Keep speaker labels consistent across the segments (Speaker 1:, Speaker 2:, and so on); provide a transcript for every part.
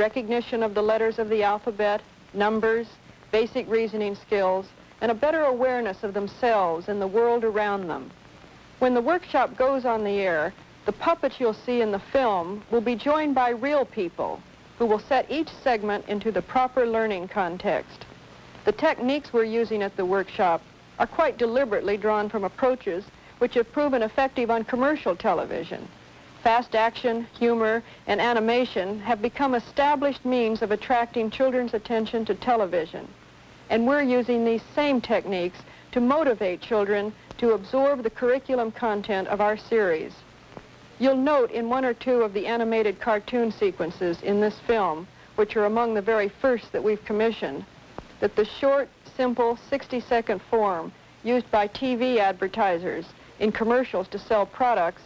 Speaker 1: recognition of the letters of the alphabet, numbers, basic reasoning skills, and a better awareness of themselves and the world around them. When the workshop goes on the air, the puppets you'll see in the film will be joined by real people who will set each segment into the proper learning context. The techniques we're using at the workshop are quite deliberately drawn from approaches which have proven effective on commercial television. Fast action, humor, and animation have become established means of attracting children's attention to television. And we're using these same techniques to motivate children to absorb the curriculum content of our series. You'll note in one or two of the animated cartoon sequences in this film, which are among the very first that we've commissioned, that the short, simple 60-second form used by TV advertisers in commercials to sell products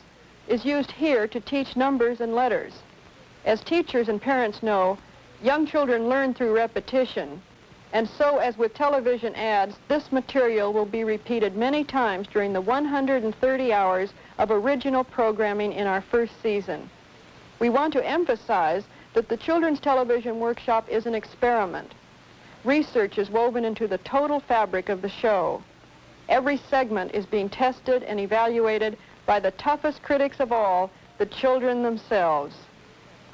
Speaker 1: is used here to teach numbers and letters. As teachers and parents know, young children learn through repetition, and so as with television ads, this material will be repeated many times during the 130 hours of original programming in our first season. We want to emphasize that the Children's Television Workshop is an experiment. Research is woven into the total fabric of the show. Every segment is being tested and evaluated by the toughest critics of all, the children themselves.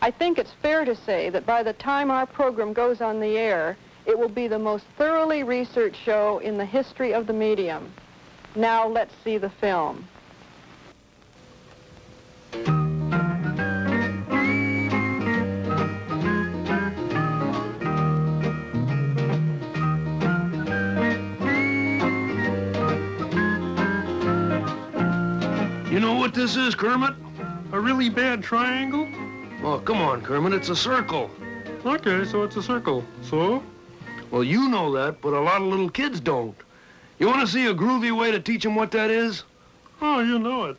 Speaker 1: I think it's fair to say that by the time our program goes on the air, it will be the most thoroughly researched show in the history of the medium. Now let's see the film.
Speaker 2: You know what this is, Kermit?
Speaker 3: A really bad triangle?
Speaker 2: Oh, come on, Kermit, it's a circle.
Speaker 3: Okay, so it's a circle. So?
Speaker 2: Well, you know that, but a lot of little kids don't. You want to see a groovy way to teach them what that is?
Speaker 3: Oh, you know it.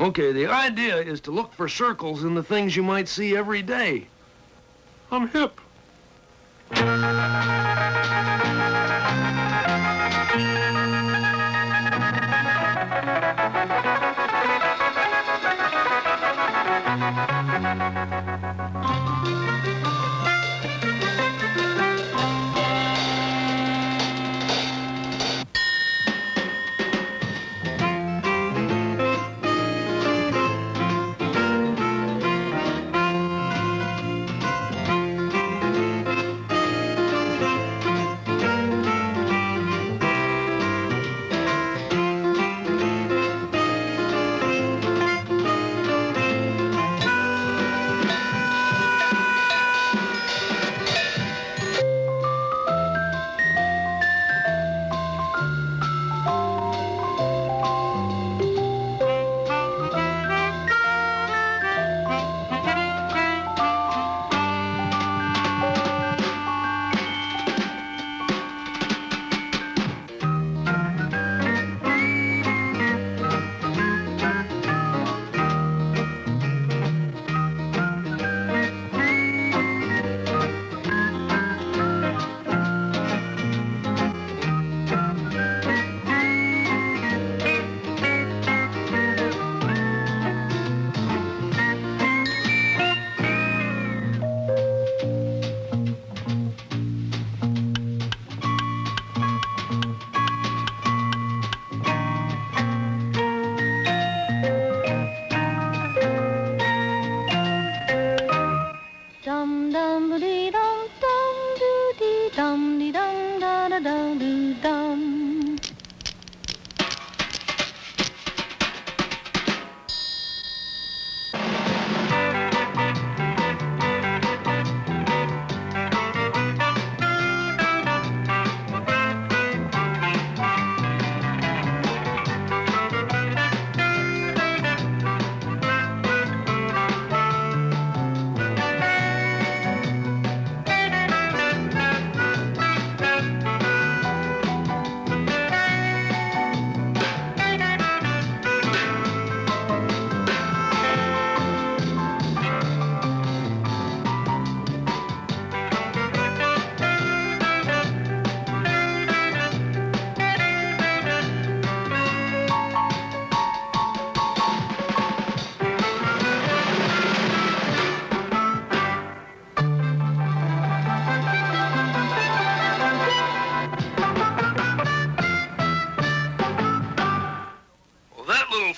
Speaker 2: Okay, the idea is to look for circles in the things you might see every day.
Speaker 3: I'm hip.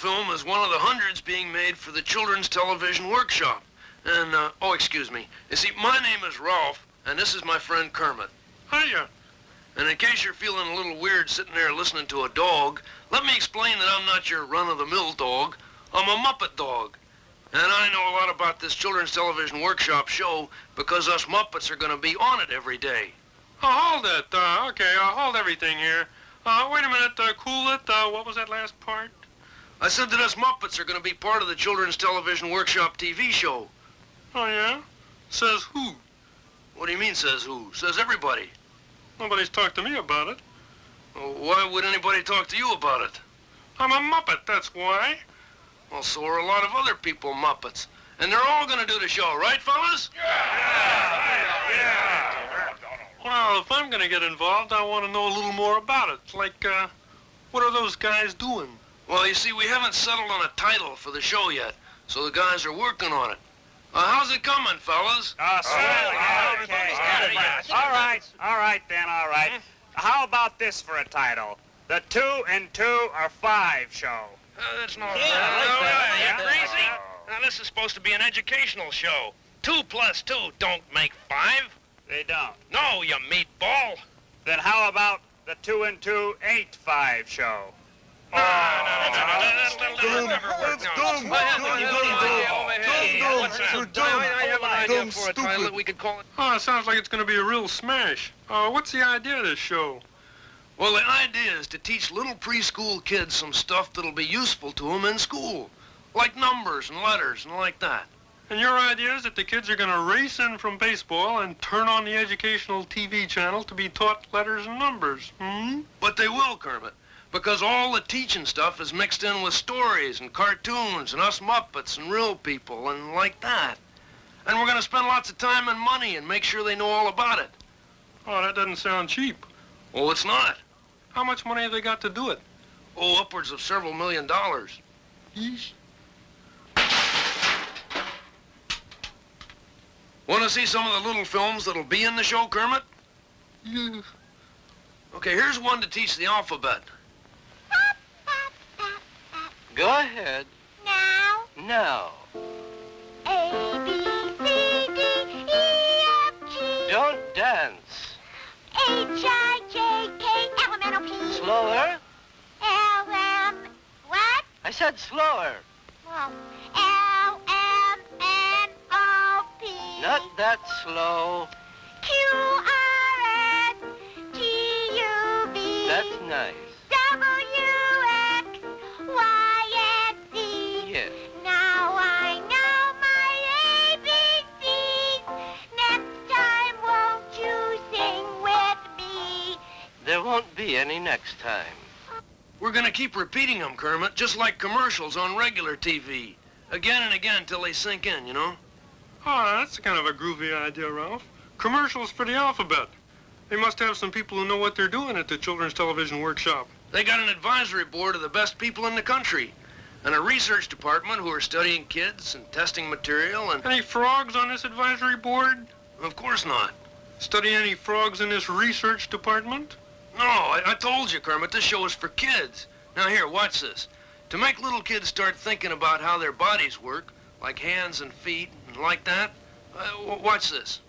Speaker 2: film is one of the hundreds being made for the Children's Television Workshop. And, oh, excuse me. You see, my name is Ralph, and this is my friend Kermit.
Speaker 3: Hiya.
Speaker 2: And in case you're feeling a little weird sitting there listening to a dog, let me explain that I'm not your run-of-the-mill dog. I'm a Muppet dog. And I know a lot about this Children's Television Workshop show because us Muppets are going to be on it every day.
Speaker 3: Oh, hold it. Okay, hold everything here. Wait a minute. Cool it. What was that last part?
Speaker 2: I said that us Muppets are going to be part of the Children's Television Workshop TV show.
Speaker 3: Oh, yeah? Says who?
Speaker 2: What do you mean, says who? Says everybody.
Speaker 3: Nobody's talked to me about it.
Speaker 2: Well, why would anybody talk to you about it?
Speaker 3: I'm a Muppet, that's why.
Speaker 2: Well, so are a lot of other people Muppets. And they're all going to do the show, right, fellas?
Speaker 3: Yeah. Well, if I'm going to get involved, I want to know a little more about it. Like, what are those guys doing?
Speaker 2: Well, you see, we haven't settled on a title for the show yet, so the guys are working on it. How's it coming, fellas?
Speaker 4: Okay. All right then. How about this for a title? The 2 and 2 are 5 show.
Speaker 2: That's not
Speaker 4: Yeah,
Speaker 2: you crazy? Now, this is supposed to be an educational show. 2 plus 2 don't make 5.
Speaker 4: They don't.
Speaker 2: No, you meatball.
Speaker 4: Then how about the 2 and 2 ain't 5 show?
Speaker 2: That'll never work. I have an idea for a title that we could call it.
Speaker 3: Oh, it sounds like it's going to be a real smash. What's the idea of this show?
Speaker 2: Well, the idea is to teach little preschool kids some stuff that'll be useful to them in school, like numbers and letters and like that.
Speaker 3: And your idea is that the kids are going to race in from baseball and turn on the educational TV channel to be taught letters and numbers, hmm?
Speaker 2: But they will, Kermit, because all the teaching stuff is mixed in with stories and cartoons and us Muppets and real people and like that. And we're going to spend lots of time and money and make sure they know all about it.
Speaker 3: Oh, that doesn't sound cheap.
Speaker 2: Oh, it's not.
Speaker 3: How much money have they got to do it?
Speaker 2: Oh, upwards of several $1 million.
Speaker 3: Yeesh.
Speaker 2: Want to see some of the little films that'll be in the show, Kermit?
Speaker 3: Yeah.
Speaker 2: Okay, here's one to teach the alphabet.
Speaker 5: Go ahead.
Speaker 6: Now,
Speaker 5: Now.
Speaker 6: A, B, C, D, E, F, G,
Speaker 5: Don't dance.
Speaker 6: H, I, J, K, L, M, N, O, P,
Speaker 5: Slower.
Speaker 6: L, M, what?
Speaker 5: I said slower.
Speaker 6: Well, L, M, N, O, P,
Speaker 5: Not that slow.
Speaker 6: Q, R, S, T, U, V,
Speaker 5: That's nice.
Speaker 6: W, X, Y, and Z.
Speaker 5: Yes.
Speaker 6: Now I know my ABCs. Next time, won't you sing with me?
Speaker 5: There won't be any next time.
Speaker 2: We're going to keep repeating them, Kermit, just like commercials on regular TV. Again and again till they sink in, you know?
Speaker 3: Oh, that's kind of a groovy idea, Ralph. Commercials for the alphabet. They must have some people who know what they're doing at the Children's Television Workshop.
Speaker 2: They got an advisory board of the best people in the country, and a research department who are studying kids and testing material and...
Speaker 3: Any frogs on this advisory board?
Speaker 2: Of course not.
Speaker 3: Study any frogs in this research department?
Speaker 2: No, I told you, Kermit, this show is for kids. Now here, watch this. To make little kids start thinking about how their bodies work, like hands and feet and like that, watch this.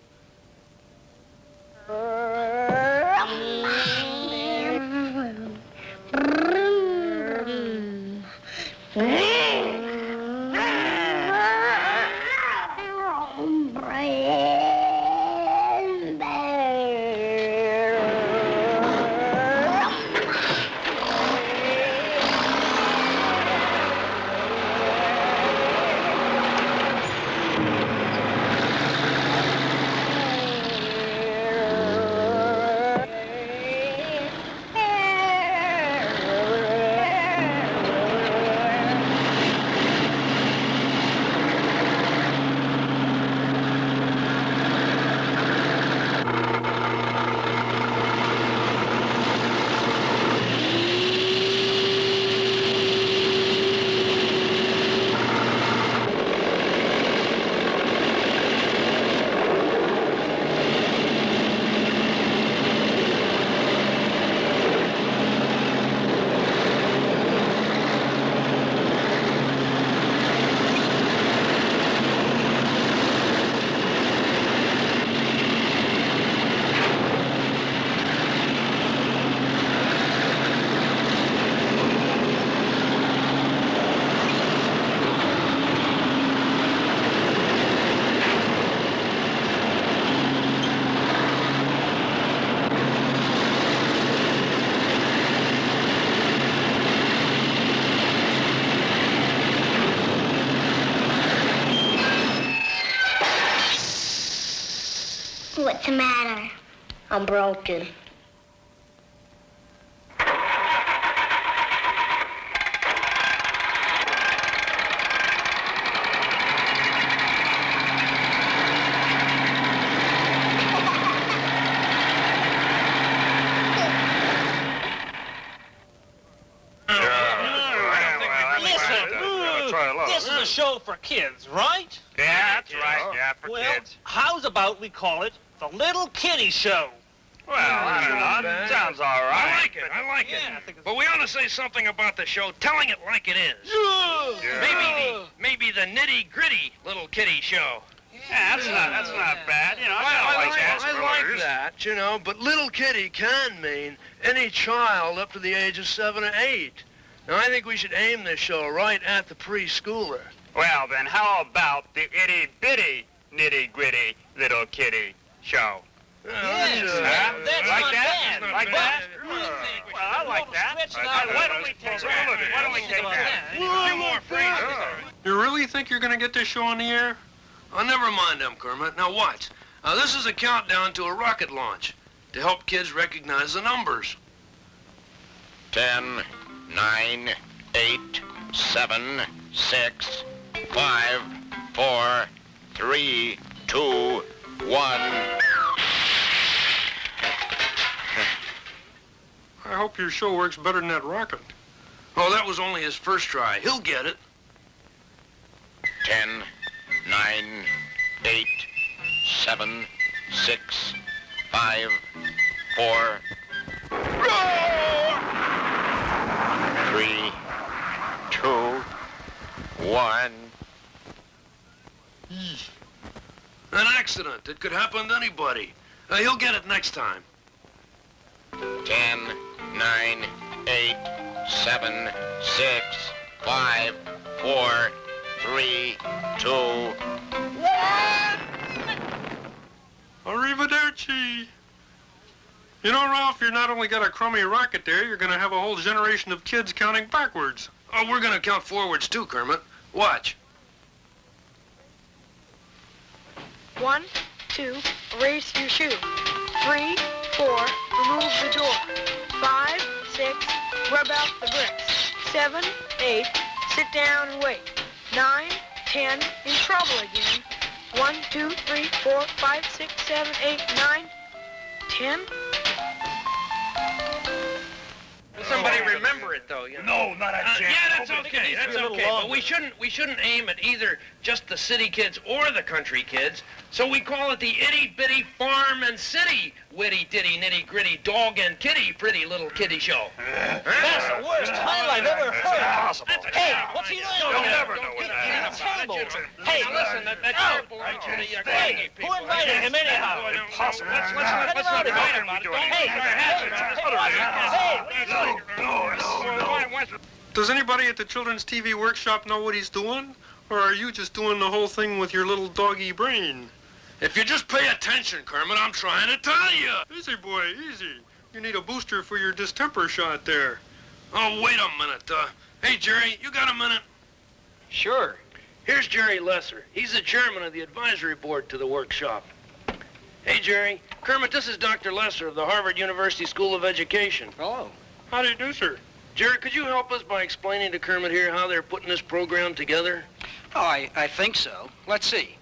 Speaker 6: What's the matter? I'm broken.
Speaker 7: This is a show for kids, right?
Speaker 4: Yeah, that's right. Yeah, for
Speaker 7: Well,
Speaker 4: kids.
Speaker 7: how's about we call it the Little Kitty Show?
Speaker 4: Well, I don't know. Sounds all right.
Speaker 2: I like it. I like it.
Speaker 7: Yeah, I think it's-
Speaker 2: But we ought to say something about the show, telling it like it is. Maybe the nitty-gritty Little Kitty Show.
Speaker 4: Yeah, that's not bad. You know, I
Speaker 2: like that, you know, but Little Kitty can mean any child up to the age of 7 or 8. Now, I think we should aim this show right at the preschooler.
Speaker 4: Well, then, how about the itty-bitty, nitty-gritty Little Kitty Show?
Speaker 7: Yes, that's
Speaker 4: like
Speaker 7: not
Speaker 4: that?
Speaker 7: bad.
Speaker 4: Like that?
Speaker 7: Well,
Speaker 4: I like that. Why don't we take that? Why don't we take that?
Speaker 2: A few more phrases.
Speaker 3: You really think you're going to get this show on the air?
Speaker 2: Oh, never mind them, Kermit. Now watch. This is a countdown to a rocket launch to help kids recognize the numbers.
Speaker 8: 10, 9, 8, 7, 6, 5, 4, 3, 2, 1.
Speaker 3: I hope your show works better than that rocket.
Speaker 2: Oh, that was only his first try. He'll get it.
Speaker 8: 10, 9, 8, 7, 6, 5, 4, 3, 2, 1.
Speaker 2: An accident. It could happen to anybody. He'll get it next time.
Speaker 8: 10, 9, 8, 7, 6, 5, 4, 3, 2.
Speaker 3: Arrivederci. You know, Ralph, you're not only got a crummy rocket there, you're going to have a whole generation of kids counting backwards.
Speaker 2: Oh, we're going to count forwards too, Kermit. Watch.
Speaker 9: 1, 2, erase your shoe. 3, 4, remove the door. 5, 6, rub out the bricks. 7, 8, sit down and wait. 9, 10, in trouble again. 1, 2, 3, 4, 5, 6, 7, 8, 9, 10.
Speaker 2: Somebody remember it, though. You know?
Speaker 4: No, not a chance.
Speaker 2: Yeah, that's okay. That's okay. But we shouldn't aim at either just the city kids or the country kids. So we call it the itty bitty farm and city witty ditty nitty gritty dog and kitty pretty little kitty show.
Speaker 7: That's the worst title I've ever heard.
Speaker 4: Impossible.
Speaker 7: Hey, what's he doing?
Speaker 4: You'll never know what
Speaker 7: Get
Speaker 4: that
Speaker 7: in
Speaker 4: is.
Speaker 7: the table. Hey,
Speaker 2: Listen, that chair belongs to the
Speaker 7: Hey, who invited him anyhow?
Speaker 4: Impossible.
Speaker 7: Let's not
Speaker 4: invite him.
Speaker 3: Does anybody at the Children's TV Workshop know what he's doing? Or are you just doing the whole thing with your little doggy brain?
Speaker 2: If you just pay attention, Kermit, I'm trying to tell you.
Speaker 3: Easy, boy, easy. You need a booster for your distemper shot there.
Speaker 2: Oh, wait a minute. Hey, Jerry, you got a minute?
Speaker 5: Sure.
Speaker 2: Here's Jerry Lesser. He's the chairman of the advisory board to the workshop. Hey, Jerry. Kermit, this is Dr. Lesser of the Harvard University School of Education.
Speaker 5: Hello.
Speaker 3: How do you do, sir?
Speaker 2: Jerry, could you help us by explaining to Kermit here how they're putting this program together?
Speaker 10: Oh, I think so. Let's see.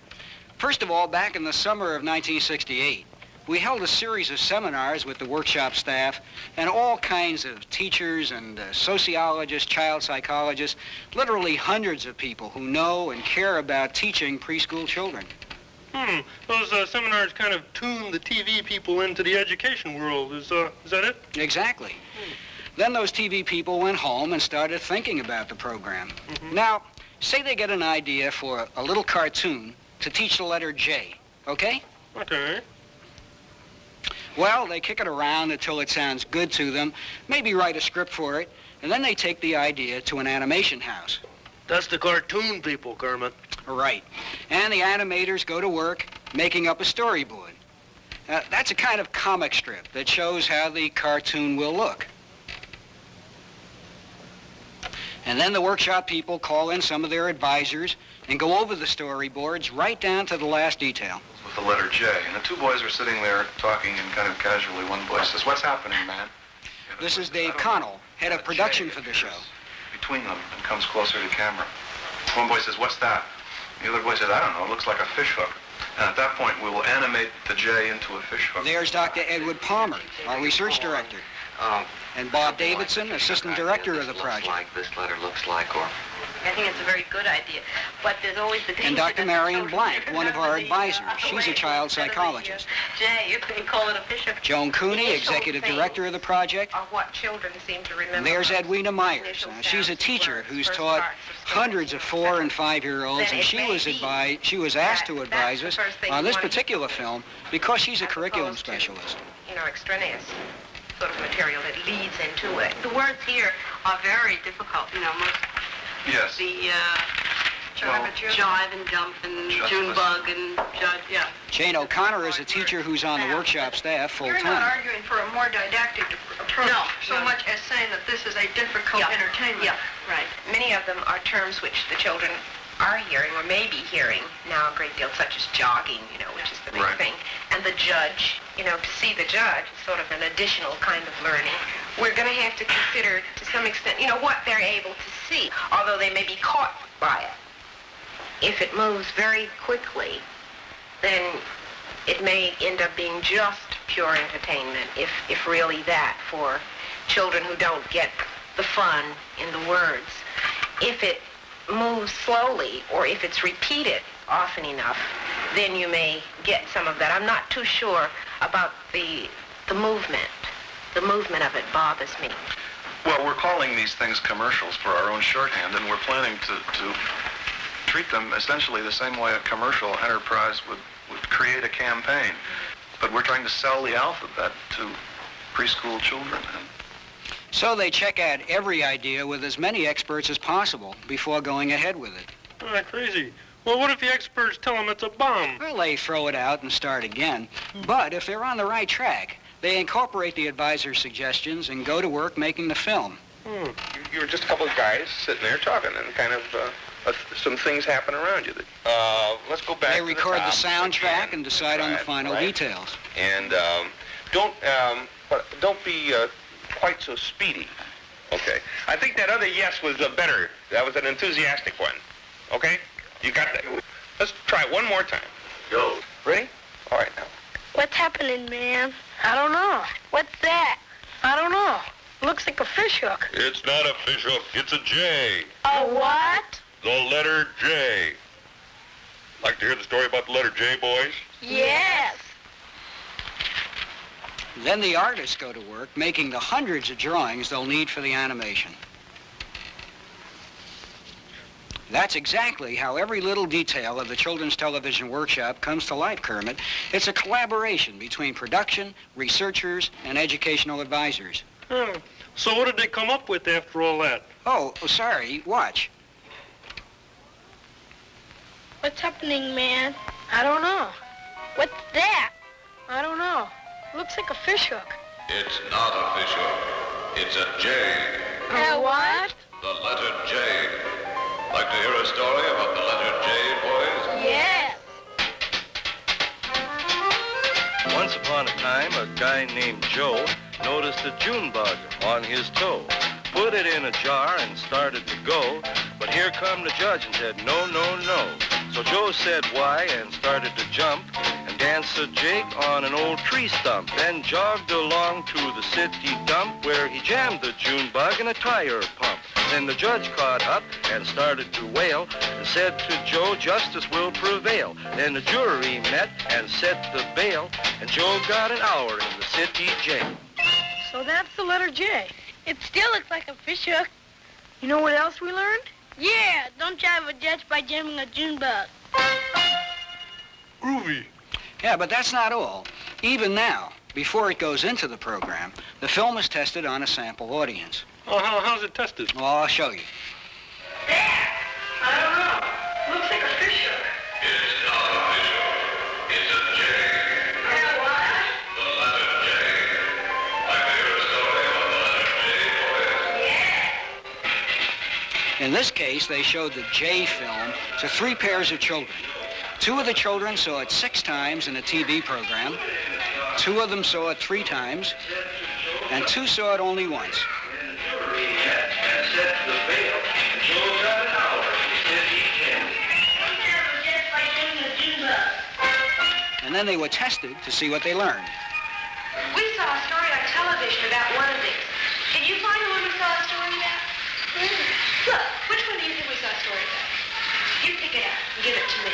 Speaker 10: First of all, back in the summer of 1968, we held a series of seminars with the workshop staff and all kinds of teachers and sociologists, child psychologists, literally hundreds of people who know and care about teaching preschool children.
Speaker 3: Those seminars kind of tune the TV people into the education world. Is that it?
Speaker 10: Exactly. Then those TV people went home and started thinking about the program. Now, say they get an idea for a little cartoon to teach the letter J, okay?
Speaker 3: Okay.
Speaker 10: Well, they kick it around until it sounds good to them, maybe write a script for it, and then they take the idea to an animation house.
Speaker 2: That's the cartoon people, Kermit.
Speaker 10: Right. And the animators go to work making up a storyboard. That's a kind of comic strip that shows how the cartoon will look. And then the workshop people call in some of their advisors and go over the storyboards right down to the last detail.
Speaker 11: with the letter J. And the two boys are sitting there talking, and kind of casually one boy says, "What's happening, man?"
Speaker 10: This is Dave Connell, head of production for the show.
Speaker 11: Between them and comes closer to camera. One boy says, "What's that?" The other boy says, "I don't know, it looks like a fish hook." And at that point, we will animate the J into a fish hook.
Speaker 10: There's Dr. Edward Palmer, our research director. And Bob Davidson, assistant director of the project.
Speaker 12: This letter looks like, or I think it's a very good idea, but there's always the danger.
Speaker 10: And Dr. Marion Blank, one of our advisors. She's a child psychologist.
Speaker 12: Jay, you can call it a fish hook.
Speaker 10: Joan Cooney, executive director of the project.
Speaker 12: Are what children seem to remember.
Speaker 10: And there's Edwina Myers. She's a teacher who's taught hundreds of 4- and 5-year-olds, and she was asked to advise us on this particular film because she's a curriculum specialist.
Speaker 12: You know, extraneous sort of material that leads into it. The words here are very difficult, you know, most.
Speaker 11: Yes.
Speaker 12: The jive and jump and June bug and judge, yeah.
Speaker 10: Jane O'Connor is a teacher who's on the workshop staff
Speaker 9: You're not
Speaker 10: full-time.
Speaker 9: arguing for a more didactic approach so much as saying that this is a difficult entertainment.
Speaker 12: Yeah, right. Many of them are terms which the children are hearing or may be hearing now a great deal, such as jogging, you know, which is the big thing. And the judge, you know, to see the judge is sort of an additional kind of learning. We're going to have to consider, to some extent, you know, what they're able to see, although they may be caught by it. If it moves very quickly, then it may end up being just pure entertainment, if really that, for children who don't get the fun in the words. If it moves slowly, or if it's repeated often enough, then you may get some of that. I'm not too sure about the movement. The movement of it bothers me.
Speaker 11: Well, we're calling these things commercials for our own shorthand, and we're planning to treat them essentially the same way a commercial enterprise would create a campaign. But we're trying to sell the alphabet to preschool children.
Speaker 10: So they check out every idea with as many experts as possible before going ahead with it.
Speaker 3: Oh, crazy. Well, what if the experts tell them it's a bomb?
Speaker 10: Well, they throw it out and start again. But if they're on the right track, they incorporate the advisor's suggestions and go to work making the film.
Speaker 13: You're just a couple of guys sitting there talking, and kind of some things happen around you. Let's go back.
Speaker 10: They
Speaker 13: to
Speaker 10: record the
Speaker 13: top
Speaker 10: soundtrack
Speaker 13: again.
Speaker 10: and decide on the final details.
Speaker 13: And don't be quite so speedy. Okay. I think that other yes was better. That was an enthusiastic one. Okay? You got that. Let's try it one more time. Go. Ready? All right, now.
Speaker 9: What's happening, man? I don't know. What's that? I don't know. Looks like a fish hook.
Speaker 14: It's not a fish hook. It's a J.
Speaker 9: A what?
Speaker 14: The letter J. Like to hear the story about the letter J, boys?
Speaker 9: Yes.
Speaker 10: Then the artists go to work making the hundreds of drawings they'll need for the animation. That's exactly how every little detail of the Children's Television Workshop comes to life, Kermit. It's a collaboration between production, researchers, and educational advisors.
Speaker 3: So what did they come up with after all that?
Speaker 10: Oh, sorry. Watch.
Speaker 9: What's happening, man? I don't know. What's that? I don't know. Looks like a fish hook.
Speaker 14: It's not a fish hook. It's a J.
Speaker 9: A what?
Speaker 14: The letter J. Like to hear a story about the letter J, boys?
Speaker 9: Yes.
Speaker 15: Once upon a time, a guy named Joe noticed a June bug on his toe. Put it in a jar and started to go, but here come the judge and said, no, no, no. So Joe said why and started to jump and danced a jig on an old tree stump, then jogged along to the city dump where he jammed the June bug in a tire pump. Then the judge caught up and started to wail and said to Joe, justice will prevail. Then the jury met and set the bail, and Joe got an hour in the city jail.
Speaker 9: So that's the letter J. It still looks like a fish hook. You know what else we learned? Yeah, don't drive a judge by jamming a June bug.
Speaker 3: Groovy.
Speaker 10: Yeah, but that's not all. Even now, before it goes into the program, the film is tested on a sample audience.
Speaker 3: Oh, how's it tested?
Speaker 10: Well, I'll show you.
Speaker 9: I don't know. Looks like a fish hook.
Speaker 14: It's not a fish hook. It's a J.
Speaker 9: What?
Speaker 14: The letter J. Like to hear a story about the letter J, boys?
Speaker 9: Yeah.
Speaker 10: In this case, they showed the J film to 3 pairs of children. 2 of the children saw it 6 times in a TV program. 2 of them saw it 3 times. And 2 saw it only once. And then they were tested to see what they learned.
Speaker 12: We saw a story on television about one of these. Can you find the one we saw a story about? Look, which one do you think we saw a story about? You pick it up and give it to me.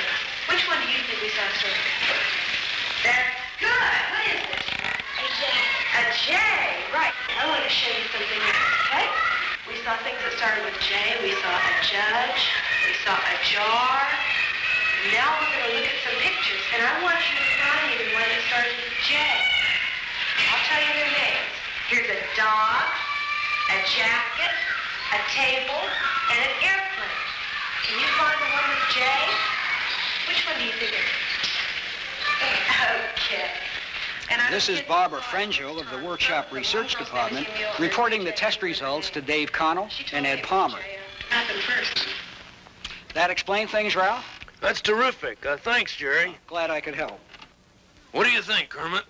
Speaker 12: Which one do you think we saw a story about? That's good. What is it? A J. A J, right. I want to show you something else, okay? We saw things that started with J. We saw a judge. We saw a jar. Now we're going to look at some pictures, and I want you to find me the one that started with J. I'll tell you their names. Here's a dog, a jacket, a table, and an airplane. Can you find the one with J? Which one do you think it is? Okay. And
Speaker 10: This is Barbara Frangel of the Workshop Research Department reporting the test results to Dave Connell and Ed Palmer.
Speaker 12: Happened first.
Speaker 10: That explain things, Ralph?
Speaker 2: That's terrific. Thanks, Jerry.
Speaker 10: Glad I could help.
Speaker 2: What do you think, Kermit?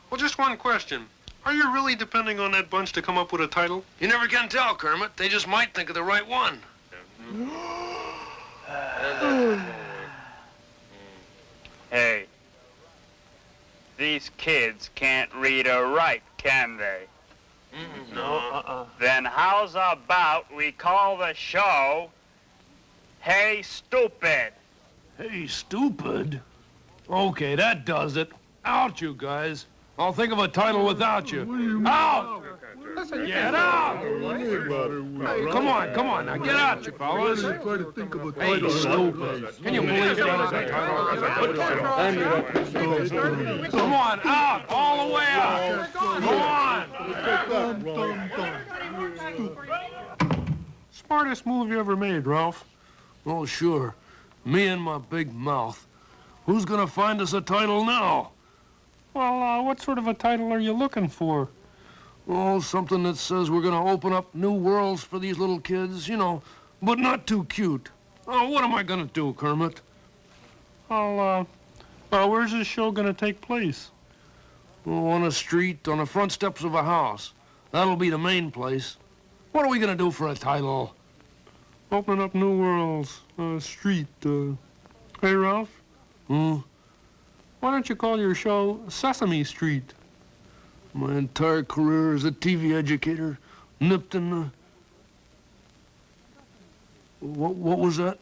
Speaker 3: Well, just one question. Are you really depending on that bunch to come up with a title?
Speaker 2: You never can tell, Kermit. They just might think of the right one.
Speaker 4: Hey, these kids can't read or write, can they?
Speaker 2: No.
Speaker 4: Then how's about we call the show Hey Stupid?
Speaker 16: Hey, stupid? Okay, that does it. Out, you guys. I'll think of a title without you. Out! Get out! Hey, come on. Now get out, you fellas. Hey, stupid. Can you believe that was a title? Come on, out! All the way out! Come on!
Speaker 3: Smartest move you ever made, Ralph.
Speaker 16: Oh, sure. Me and my big mouth. Who's gonna find us a title now?
Speaker 3: Well, what sort of a title are you looking for?
Speaker 16: Oh, something that says we're gonna open up new worlds for these little kids, you know, but not too cute. Oh, what am I gonna do, Kermit?
Speaker 3: Where's this show gonna take place?
Speaker 16: Oh, on a street, on the front steps of a house. That'll be the main place. What are we gonna do for a title?
Speaker 3: Opening up new worlds, street, Hey, Ralph?
Speaker 16: Hmm?
Speaker 3: Why don't you call your show Sesame Street?
Speaker 16: My entire career as a TV educator nipped in the... What was that?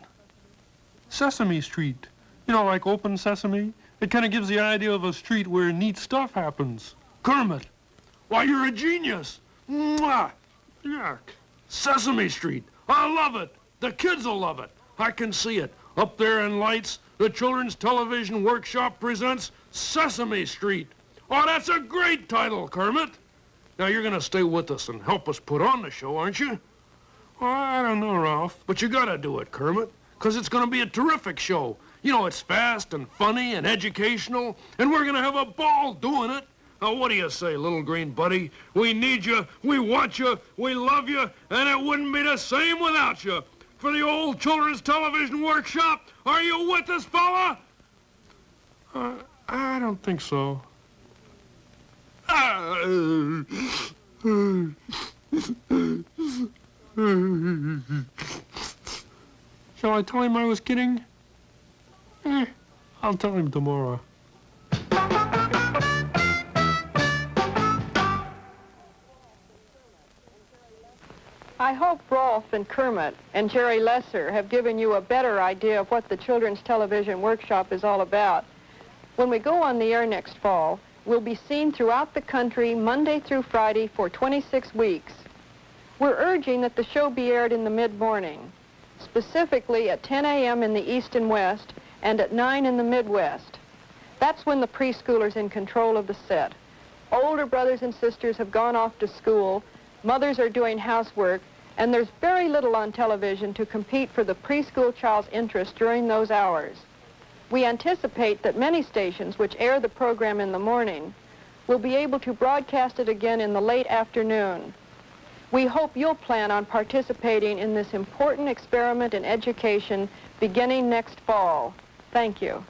Speaker 3: Sesame Street. You know, like Open Sesame? It kind of gives the idea of a street where neat stuff happens.
Speaker 16: Kermit! Why, you're a genius! Mwah!
Speaker 3: Yuck.
Speaker 16: Sesame Street. I love it. The kids will love it. I can see it. Up there in lights, the Children's Television Workshop presents Sesame Street. Oh, that's a great title, Kermit. Now, you're going to stay with us and help us put on the show, aren't you?
Speaker 3: Well, I don't know, Ralph.
Speaker 16: But you got to do it, Kermit, because it's going to be a terrific show. You know, it's fast and funny and educational, and we're going to have a ball doing it. Now, what do you say, little green buddy? We need you, we want you, we love you, and it wouldn't be the same without you. For the old Children's Television Workshop, are you with us, fella?
Speaker 3: I don't think so. Shall I tell him I was kidding? I'll tell him tomorrow.
Speaker 1: I hope Rolf and Kermit and Jerry Lesser have given you a better idea of what the Children's Television Workshop is all about. When we go on the air next fall, we'll be seen throughout the country Monday through Friday for 26 weeks. We're urging that the show be aired in the mid-morning, specifically at 10 a.m. in the East and West and at 9 in the Midwest. That's when the preschoolers in control of the set. Older brothers and sisters have gone off to school, mothers are doing housework, and there's very little on television to compete for the preschool child's interest during those hours. We anticipate that many stations which air the program in the morning will be able to broadcast it again in the late afternoon. We hope you'll plan on participating in this important experiment in education beginning next fall. Thank you.